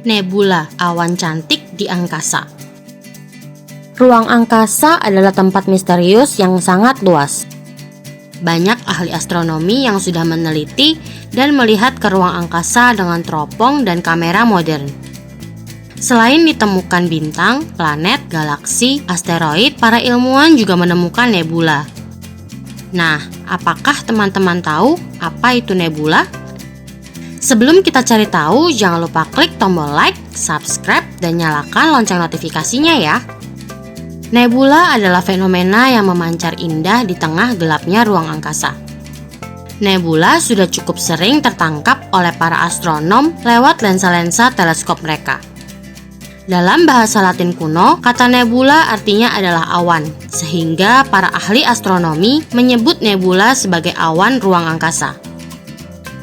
Nebula, awan cantik di angkasa. Ruang angkasa adalah tempat misterius yang sangat luas. Banyak ahli astronomi yang sudah meneliti dan melihat ke ruang angkasa dengan teropong dan kamera modern. Selain ditemukan bintang, planet, galaksi, asteroid, para ilmuwan juga menemukan nebula. Nah, apakah teman-teman tahu apa itu nebula? Sebelum kita cari tahu, jangan lupa klik tombol like, subscribe, dan nyalakan lonceng notifikasinya ya. Nebula adalah fenomena yang memancar indah di tengah gelapnya ruang angkasa. Nebula sudah cukup sering tertangkap oleh para astronom lewat lensa-lensa teleskop mereka. Dalam bahasa Latin kuno, kata nebula artinya adalah awan, sehingga para ahli astronomi menyebut nebula sebagai awan ruang angkasa.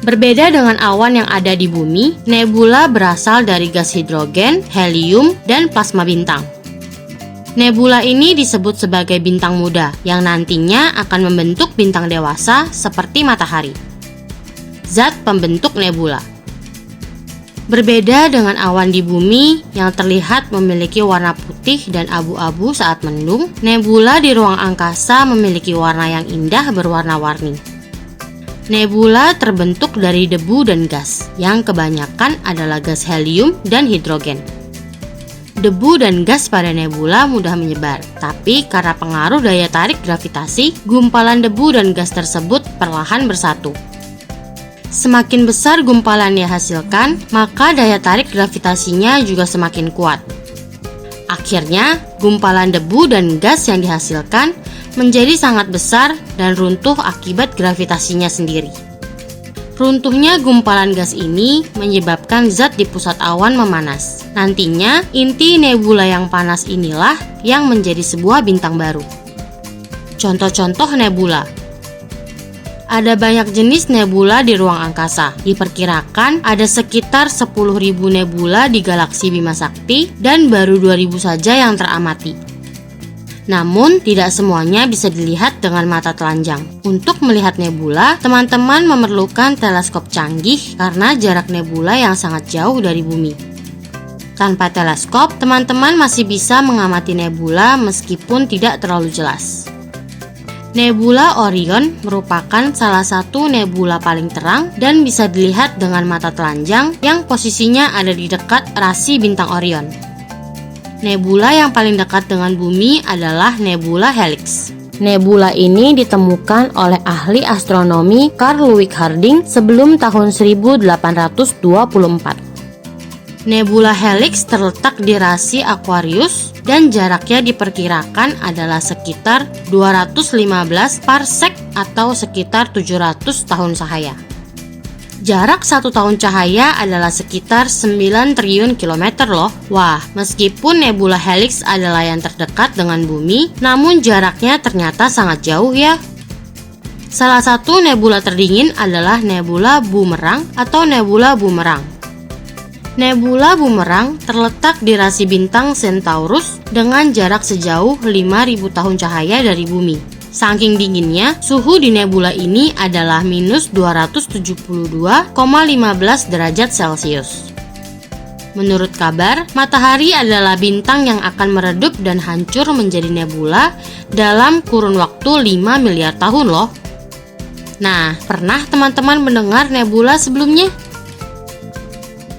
Berbeda dengan awan yang ada di bumi, nebula berasal dari gas hidrogen, helium, dan plasma bintang. Nebula ini disebut sebagai bintang muda yang nantinya akan membentuk bintang dewasa seperti matahari. Zat pembentuk nebula. Berbeda dengan awan di bumi yang terlihat memiliki warna putih dan abu-abu saat mendung, nebula di ruang angkasa memiliki warna yang indah berwarna-warni. Nebula terbentuk dari debu dan gas, yang kebanyakan adalah gas helium dan hidrogen. Debu dan gas pada nebula mudah menyebar, tapi karena pengaruh daya tarik gravitasi, gumpalan debu dan gas tersebut perlahan bersatu. Semakin besar gumpalan yang dihasilkan, maka daya tarik gravitasinya juga semakin kuat. Akhirnya, gumpalan debu dan gas yang dihasilkan menjadi sangat besar dan runtuh akibat gravitasinya sendiri. Runtuhnya gumpalan gas ini menyebabkan zat di pusat awan memanas. Nantinya, inti nebula yang panas inilah yang menjadi sebuah bintang baru. Contoh-contoh nebula. Ada banyak jenis nebula di ruang angkasa. Diperkirakan ada sekitar 10.000 nebula di galaksi Bima Sakti dan baru 2.000 saja yang teramati. Namun, tidak semuanya bisa dilihat dengan mata telanjang. Untuk melihat nebula, teman-teman memerlukan teleskop canggih karena jarak nebula yang sangat jauh dari bumi. Tanpa teleskop, teman-teman masih bisa mengamati nebula meskipun tidak terlalu jelas. Nebula Orion merupakan salah satu nebula paling terang dan bisa dilihat dengan mata telanjang yang posisinya ada di dekat rasi bintang Orion. Nebula yang paling dekat dengan bumi adalah nebula Helix. Nebula ini ditemukan oleh ahli astronomi Carl Ludwig Harding sebelum tahun 1824. Nebula Helix terletak di rasi Aquarius dan jaraknya diperkirakan adalah sekitar 215 parsec atau sekitar 700 tahun cahaya. Jarak 1 tahun cahaya adalah sekitar 9 triliun kilometer loh. Wah, meskipun nebula Helix adalah yang terdekat dengan bumi, namun jaraknya ternyata sangat jauh ya. Salah satu nebula terdingin adalah nebula Boomerang atau nebula Boomerang. Nebula Boomerang terletak di rasi bintang Centaurus dengan jarak sejauh 5.000 tahun cahaya dari bumi. Saking dinginnya, suhu di nebula ini adalah minus 272,15 derajat Celcius. Menurut kabar, matahari adalah bintang yang akan meredup dan hancur menjadi nebula dalam kurun waktu 5 miliar tahun loh. Nah, pernah teman-teman mendengar nebula sebelumnya?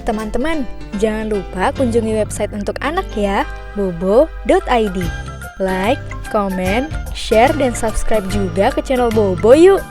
Teman-teman, jangan lupa kunjungi website untuk anak ya, bobo.id. Like, komen, share, dan subscribe juga ke channel Bobo yuk!